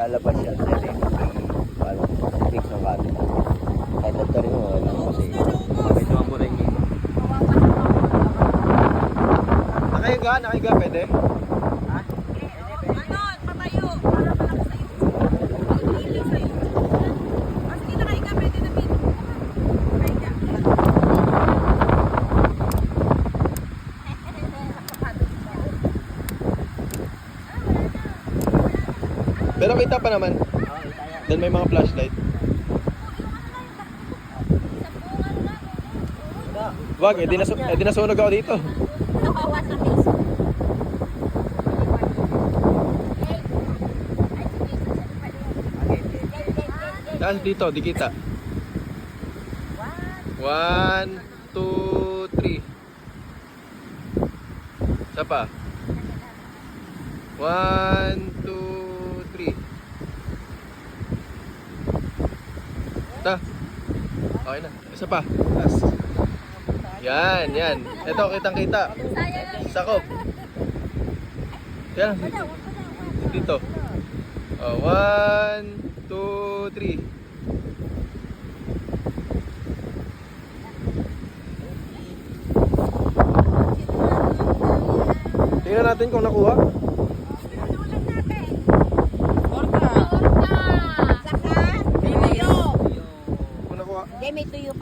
Lalabas siya sa parang fix ng camera. Kahit ito rin mo, alam mo kasi medyo mabura yung game. Nakahiga, pwede? Ano, patayo. Para malaki sa'yo. Pag-iling sa'yo. Sige, nakahiga, pwede na bin. Nakahiga. Pero kita pa naman. Then may mga flashlight. Wag, di nasunog ako dito. Nakawas na piso. Taas dito, di kita. 1, 2, 3. Isa pa. 1, 2, 3. Ta. Okay na. Isa pa. Taas. Yan. Ito, kitang-kita. Sakop. Yan. Dito. 1, 2, 3. Tingnan natin kung nakuha. Saka, may tuyo. Kung nakuha. May tuyo